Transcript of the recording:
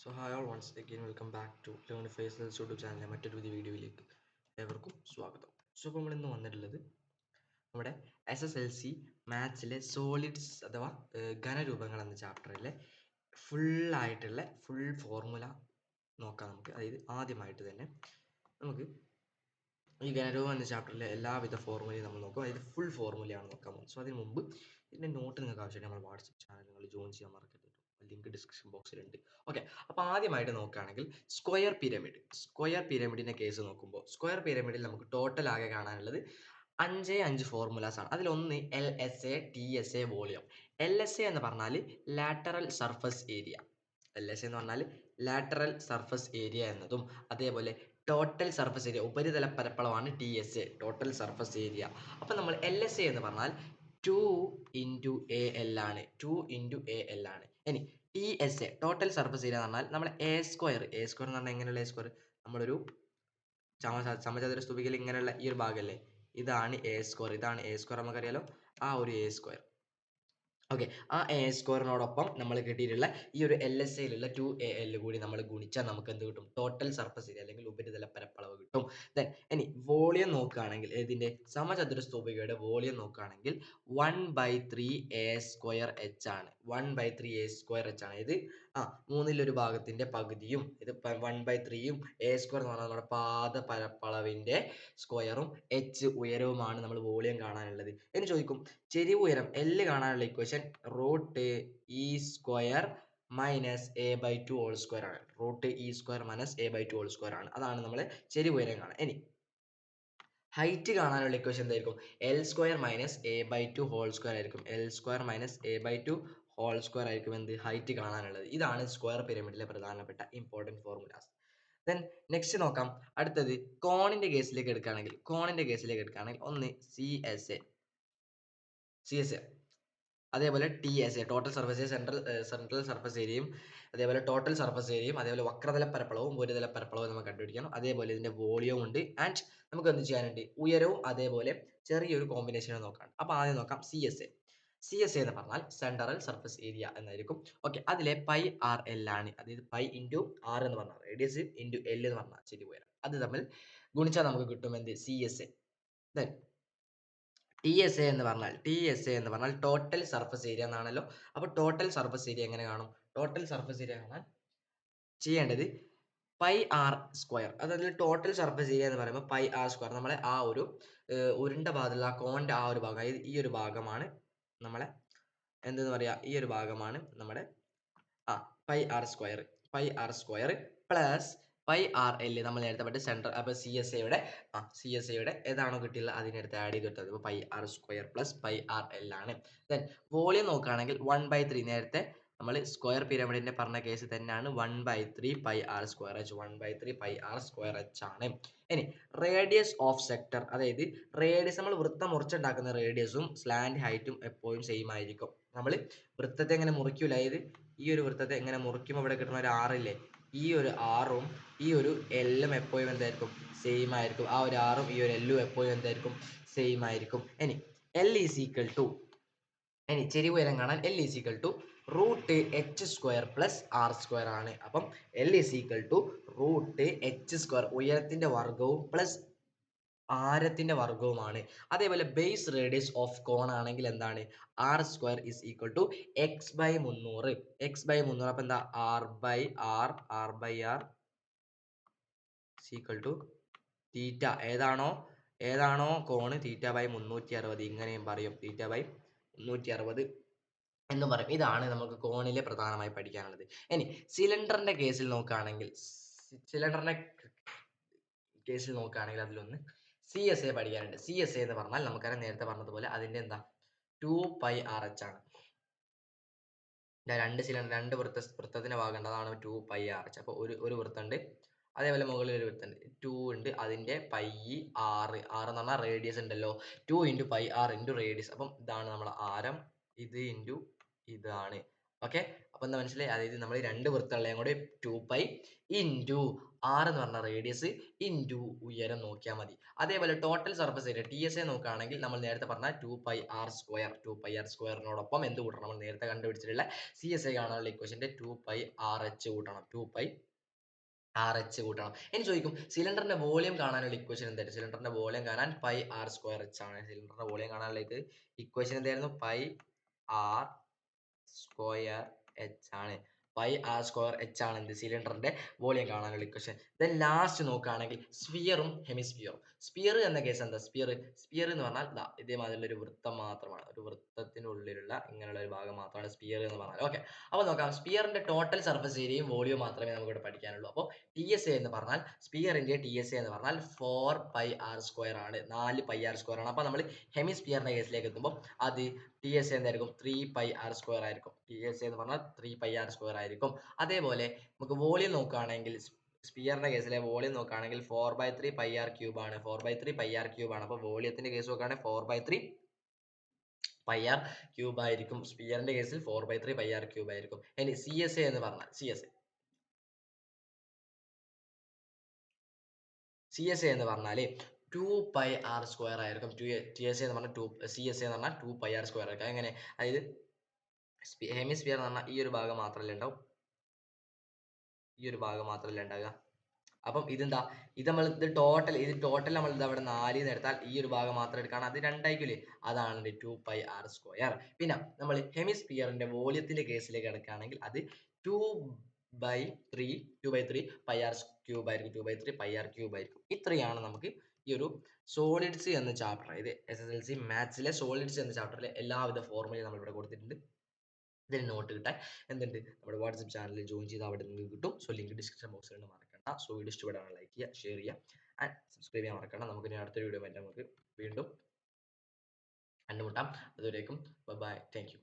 So hi all, once again welcome back to Learn Faces YouTube ചാനലിലെ മറ്റൊരു പുതിയ വീഡിയോയിലേക്ക് ഏവർക്കും സ്വാഗതം. ഇപ്പോൾ നമ്മൾ ഇന്ന് വന്നിട്ടുള്ളത് നമ്മുടെ SSLC മാത്സിലെ സോളിഡ്സ് അഥവാ ഘനരൂപങ്ങൾ എന്ന ചാപ്റ്ററിലെ ഫുള്ളായിട്ടുള്ള ഫുൾ ഫോർമുല നോക്കാം നമുക്ക്. അതായത് ആദ്യമായിട്ട് തന്നെ നമുക്ക് ഈ ഘനരൂപം എന്ന ചാപ്റ്ററിലെ എല്ലാവിധ ഫോർമുലയും നമ്മൾ നോക്കും. അതായത് ഫുൾ ഫോർമുലയാണ് നോക്കാൻ പോകുന്നത്. സോ അതിന് മുമ്പ് ഇതിൻ്റെ നോട്ട് നിങ്ങൾക്ക് ആവശ്യമായിട്ട് നമ്മൾ വാട്സപ്പ് ചാനൽ നിങ്ങൾ ജോയിൻ ചെയ്യാൻ മറക്കരുത്. Link description ബോക്സിലുണ്ട്. ഓക്കെ, അപ്പോൾ ആദ്യമായിട്ട് നോക്കുകയാണെങ്കിൽ സ്ക്വയർ പിരമിഡിൻ്റെ കേസ് നോക്കുമ്പോൾ സ്ക്വയർ പിരമിഡിൽ നമുക്ക് ടോട്ടൽ ആകെ കാണാനുള്ളത് 5 ഫോർമുലാസ് ആണ്. അതിലൊന്ന് LSA, TSA, വോളിയം. LSA എന്ന് പറഞ്ഞാൽ ലാറ്ററൽ സർഫസ് ഏരിയ. LSA എന്ന് പറഞ്ഞാൽ ലാറ്ററൽ സർഫസ് ഏരിയ എന്നതും അതേപോലെ ടോട്ടൽ സർഫസ് ഏരിയ ഉപരിതല പരപ്പളവാണ് TSA, ടോട്ടൽ സർഫസ് ഏരിയ. അപ്പം നമ്മൾ LSA എന്ന് പറഞ്ഞാൽ 2 ഇൻറ്റു AL ആണ്. 2 ഇൻറ്റു AL ആണ്. ഇനി TSA ടോട്ടൽ സർഫസ് ഏരിയ എന്ന് പറഞ്ഞാൽ നമ്മൾ A സ്ക്വയർ എന്ന് പറഞ്ഞാൽ എങ്ങനെയുള്ള A സ്ക്വയർ, നമ്മളൊരു സമചതുര സ്തൂപികയിൽ ഇങ്ങനെയുള്ള ഈ ഒരു ഭാഗമല്ലേ, ഇതാണ് A സ്ക്വയർ. ഇതാണ് A സ്ക്വയർ, നമുക്കറിയാലോ, ആ ഒരു A സ്ക്വയർ. ഓക്കെ, ആ A സ്ക്വയറിനോടൊപ്പം നമ്മൾ കിട്ടിയിട്ടുള്ള ഈ ഒരു LSAയിലുള്ള 2AL കൂടി നമ്മൾ ഗുണിച്ചാൽ നമുക്ക് എന്ത് കിട്ടും? ടോട്ടൽ സർഫസ് ഏരിയ അല്ലെങ്കിൽ ഉപരിതല പരപ്പളവ് കിട്ടും. ദെൻ ഇനി വോളിയം നോക്കുകയാണെങ്കിൽ, ഇതിൻ്റെ സമചതുര സ്തൂപികയുടെ വോളിയം നോക്കുകയാണെങ്കിൽ 1/3 A സ്ക്വയർ H ആണ്. 1/3 A സ്ക്വയർ H ആണ്. ഇത് മൂന്നിലൊരു ഭാഗത്തിന്റെ പകുതിയും, ഇത് 1/3യും A സ്ക്വയർ എന്ന് പറഞ്ഞാൽ നമ്മുടെ പാദ പരപ്പളവിന്റെ സ്ക്വയറും H ഉയരവുമാണ് നമ്മൾ വോളിയം കാണാനുള്ളത്. എന്ന് ചോദിക്കും ചെരിവ് ഉയരം L കാണാനുള്ള equation √E square minus A/2 whole square ആണ്. √E square minus A/2 whole square ആണ്. അതാണ് നമ്മൾ ചെരിവ് ഉയരം കാണാൻ. ഇനി ഹൈറ്റ് കാണാനുള്ള ഇക്വേഷൻ എന്തായിരിക്കും? L square minus A/2 whole square ആയിരിക്കും. L square minus A/2 whole square ആയിരിക്കും എന്ത് ഹൈറ്റ് കാണാനുള്ളത്. ഇതാണ് സ്ക്വയർ പിരമിഡിലെ പ്രധാനപ്പെട്ട ഇമ്പോർട്ടൻറ്റ് ഫോർമുലാസ്. ദെൻ നെക്സ്റ്റ് നോക്കാം. അടുത്തത് കോണിന്റെ കേസിലേക്ക് എടുക്കുകയാണെങ്കിൽ ഒന്ന് CSA അതേപോലെ TSA total surface area, central surface ഏരിയയും അതേപോലെ ടോട്ടൽ സർഫസ് ഏരിയയും അതേപോലെ വക്രതല പരപ്പളവും ഉപരിതല പരപ്പളവും നമുക്ക് കണ്ടുപിടിക്കണം. അതേപോലെ ഇതിന്റെ വോളിയവും ഉണ്ട്. ആൻഡ് നമുക്ക് എന്ത് ചെയ്യാനുണ്ട്? ഉയരവും അതേപോലെ ചെറിയൊരു കോമ്പിനേഷൻ നോക്കാം. അപ്പോൾ ആദ്യം നോക്കാം CSA എന്ന് പറഞ്ഞാൽ സെൻട്രൽ സർഫസ് ഏരിയ എന്നായിരിക്കും. ഓക്കെ, അതിലെ πRL ആണ്. അതായത് പൈ ഇൻറ്റു ആർ എന്ന് പറഞ്ഞാൽ റേഡിയസ് ഇൻറ്റു L എന്ന് പറഞ്ഞാൽ ചെരിവ് ഉയരം. അത് തമ്മിൽ ഗുണിച്ചാൽ നമുക്ക് കിട്ടും എന്ത്? CSA. ദെൻ TSA എന്ന് പറഞ്ഞാൽ ടോട്ടൽ സർഫസ് ഏരിയ എന്നാണല്ലോ. അപ്പോൾ ടോട്ടൽ സർഫസ് ഏരിയ എങ്ങനെ കാണും? ടോട്ടൽ സർഫസ് ഏരിയ കാണാൻ ചെയ്യേണ്ടത് πR സ്ക്വയർ. അതായത് ടോട്ടൽ സർഫസ് ഏരിയ എന്ന് പറയുമ്പോൾ πR സ്ക്വയർ. നമ്മളെ ആ ഒരു ഉരുണ്ട ഭാഗത്തുള്ള ആ കോണിന്റെ ആ ഒരു ഭാഗം, അതായത് ഈ ഒരു ഭാഗമാണ് നമ്മളെ എന്തെന്ന് പറയാ, ഈ ഒരു ഭാഗമാണ് നമ്മുടെ πR സ്ക്വയർ പ്ലസ് πRL നമ്മൾ നേരത്തെ പഠിച്ച സെൻട്രൽ. അപ്പോൾ CSAയുടെ ഏതാണോ കിട്ടിയുള്ളത് അതിനടുത്ത് ആഡ് ചെയ്ത് കൊടുത്തത്. അപ്പോൾ πR സ്ക്വയർ പ്ലസ് πRL ആണ്. ദെൻ വോളിയം നോക്കുകയാണെങ്കിൽ 1/3 നേരത്തെ നമ്മൾ സ്ക്വയർ പിരമിഡിന്റെ പറഞ്ഞ കേസ് തന്നെയാണ്. 1/3 πR square H 1/3 πR square H ആണ്. ഇനി റേഡിയസ് ഓഫ് സെക്ടർ, അതായത് റേഡിയസ് നമ്മൾ വൃത്തം മുറിച്ചുണ്ടാക്കുന്ന റേഡിയസും സ്ലാന്റ് ഹൈറ്റും എപ്പോഴും സെയിം ആയിരിക്കും. നമ്മൾ വൃത്തത്തെ എങ്ങനെ മുറിക്കൂല, അതായത് ഈ ഒരു വൃത്തത്തെ എങ്ങനെ മുറിക്കുമ്പോൾ ഇവിടെ കിട്ടുന്ന ഒരു ആറില്ലേ, ഈ ഒരു ആറും ഈ ഒരു എല്ലും എപ്പോഴും എന്തായിരിക്കും? സെയിം ആയിരിക്കും. ആ ഒരു ആറും ഈ ഒരു എല്ലും എപ്പോഴും എന്തായിരിക്കും? സെയിം ആയിരിക്കും. ഇനി L ഈസ് ഈക്വൽ ടു, ഇനി ചെരിവ് ഉയരം കാണാൻ L is equal to √H square plus R square ആണ്. അപ്പം L is equal to √H square ഉയരത്തിന്റെ വർഗവും പ്ലസ് ആരത്തിന്റെ വർഗവുമാണ്. അതേപോലെ ബേസ് റേഡിയസ് ഓഫ് കോൺ ആണെങ്കിൽ എന്താണ്? R square is equal to x/300. അപ്പൊ എന്താ? R/R ഈക്വൽ ടു തീറ്റ. ഏതാണോ കോണ് θ/360, ഇങ്ങനെയും പറയും θ/360 എന്നും പറയും. ഇതാണ് നമുക്ക് കോണിലെ പ്രധാനമായി പഠിക്കാനുള്ളത്. ഇനി സിലിണ്ടറിന്റെ കേസിൽ നോക്കുകയാണെങ്കിൽ അതിലൊന്ന് CSA പഠിക്കാനുണ്ട്. CSA എന്ന് പറഞ്ഞാൽ നമുക്കറിയാം, നേരത്തെ പറഞ്ഞതുപോലെ അതിന്റെ എന്താ 2πRH ആണ്. രണ്ട് വൃത്തത്തിന്റെ ഭാഗമുണ്ട്, അതാണ് 2πRH. അപ്പോൾ ഒരു വൃത്തമുണ്ട്, അതേപോലെ മുകളിൽ ഒരു വൃത്തമുണ്ട്, 2 ഉണ്ട്, അതിന്റെ പൈ R എന്ന് പറഞ്ഞാൽ റേഡിയസ് ഉണ്ടല്ലോ, 2 × πR × റേഡിയസ്. അപ്പം ഇതാണ് നമ്മുടെ ആരം, ഇത് ഇൻറ്റു ഇതാണ് ഓക്കെ, അപ്പൊ എന്താ മനസ്സിലായി? അതായത് നമ്മൾ രണ്ട് വൃത്തമുള്ളതും കൂടി 2π ഇൻറ്റു ആർ എന്ന് പറഞ്ഞ റേഡിയസ് ഇൻറ്റു ഉയരം നോക്കിയാൽ മതി. അതേപോലെ total surface area T S A നോക്കുകയാണെങ്കിൽ നമ്മൾ നേരത്തെ പറഞ്ഞ 2πr², എന്ത് കൂട്ടണം? നമ്മൾ നേരത്തെ കണ്ടുപിടിച്ചിട്ടുള്ള സി എസ് ഐ കാണാനുള്ള ഇക്വേഷന്റെ 2πrh കൂട്ടണം, 2πrh കൂട്ടണം. ഇനി ചോദിക്കും സിലിണ്ടറിന്റെ വോളിയം കാണാനുള്ള ഇക്വേഷൻ എന്തായിരുന്നു? സിലിണ്ടറിന്റെ വോളിയം കാണാൻ πr²h ആണ്. സിലിണ്ടറിന്റെ വോളിയം കാണാനുള്ള ഇക്വേഷൻ എന്തായിരുന്നു? πr²h ആണ്. πr²h ആണ് എന്ത്? സിലിണ്ടറിന്റെ വോളിയം കാണാനുള്ള ഇക്വേഷൻ. ദെൻ ലാസ്റ്റ് നോക്കുകയാണെങ്കിൽ സ്ഫിയറും ഹെമിസ്ഫിയറും. സ്ഫിയർ എന്ന കേസ് എന്താ? സ്ഫിയർ എന്ന് പറഞ്ഞാൽ ദാ ഇതേമാതിരിയുള്ള ഒരു വൃത്തം മാത്രമാണ്, ഒരു വൃത്തത്തിനുള്ളിലുള്ള ഇങ്ങനെയുള്ള ഒരു ഭാഗം മാത്രമാണ് സ്ഫിയർ എന്ന് പറഞ്ഞാൽ. ഓക്കെ, അപ്പോൾ നോക്കാം. സ്ഫിയറിന്റെ ടോട്ടൽ സർഫസ് ഏരിയയും വോളിയവും മാത്രമേ നമുക്ക് ഇവിടെ പഠിക്കാനുള്ളൂ. അപ്പോൾ ടി എസ് എ എന്ന് പറഞ്ഞാൽ, സ്ഫിയറിന്റെ ടി എസ് എ എന്ന് പറഞ്ഞാൽ 4πr² ആണ്, 4πr² ആണ്. അപ്പോൾ നമ്മൾ ഹെമിസ്ഫിയറിന്റെ കേസിലേക്ക് എത്തുമ്പോൾ അത് ടി എസ് എ എന്തായിരിക്കും? 3πr² ആയിരിക്കും. ടി എസ് എ എന്ന് പറഞ്ഞാൽ 3πr² ആയിരിക്കും. അതേപോലെ നമുക്ക് വോളിയം നോക്കുകയാണെങ്കിൽ, സ്ഫിയറിന്റെ കേസിലെ വോളിയം നോക്കുകയാണെങ്കിൽ 4/3πr³ ആണ്, 4/3πr³ ആണ്. അപ്പോൾ വോളിയത്തിന്റെ കേസ് നോക്കുകയാണെങ്കിൽ 4/3πr³ ആയിരിക്കും. സ്ഫിയറിന്റെ കേസിൽ 4/3πr³ ആയിരിക്കും. ഇനി സി എസ് എ എന്ന് പറഞ്ഞാൽ, സി എസ് എ എന്ന് പറഞ്ഞാൽ 2πr² ആയിരിക്കും. ടി എസ് എ എന്ന് പറഞ്ഞാൽ സി എസ് എ എന്ന് പറഞ്ഞാൽ 2πr² ആയിരിക്കും. എങ്ങനെ? അതായത് ഹെമിസ്ഫിയർ എന്ന് പറഞ്ഞാൽ ഈ ഒരു ഭാഗം മാത്രമല്ലേ ഉണ്ടാവും, ഈ ഒരു ഭാഗം മാത്രമല്ലേ ഉണ്ടാവുക. അപ്പം ഇതെന്താ? ഇത് ടോട്ടൽ നമ്മൾ ഇത് അവിടെ 4 എടുത്താൽ ഈ ഒരു ഭാഗം മാത്രം എടുക്കുകയാണ്, അത് രണ്ടായിക്കില്ലേ? അതാണ് 2πr². പിന്നെ നമ്മൾ ഹെമിസ്ഫിയറിന്റെ വോളിയത്തിന്റെ കേസിലേക്ക് കിടക്കുകയാണെങ്കിൽ അത് 2/3 2/3πr³ ആയിരിക്കും, 2/3πr³ ആയിരിക്കും. ഇത്രയാണ് നമുക്ക് ഈ ഒരു സോളിഡ്സ് എന്ന ചാപ്റ്റർ, ഇത് SSLC മാത്സിലെ സോളിഡ്സ് എന്ന ചാപ്റ്ററിലെ എല്ലാവിധ ഫോർമുലയും നമ്മൾ ഇവിടെ കൊടുത്തിട്ടുണ്ട്. ഇതിന് നോട്ട് കിട്ടാൻ എന്തുണ്ട്? നമ്മുടെ വാട്സപ്പ് ചാനലിൽ ജോയിൻ ചെയ്ത് അവിടെ നിങ്ങൾക്ക് കിട്ടും. സോ ലിങ്ക് ഡിസ്ക്രിപ്ഷൻ ബോക്സിൽ ഉണ്ട്, മറക്കണ്ട. സോ വീഡിയോ ഇഷ്ടപ്പെടാൻ ലൈക്ക് ചെയ്യുക, ഷെയർ ചെയ്യുക ആൻഡ് സബ്സ്ക്രൈബ് ചെയ്യാൻ മറക്കണ്ട. നമുക്ക് ഇനി അടുത്തൊരു വീഡിയോ ആയിട്ട് നമുക്ക് വീണ്ടും കണ്ടുമുട്ടാം. അതുവരേക്കും ബൈ, താങ്ക് യു.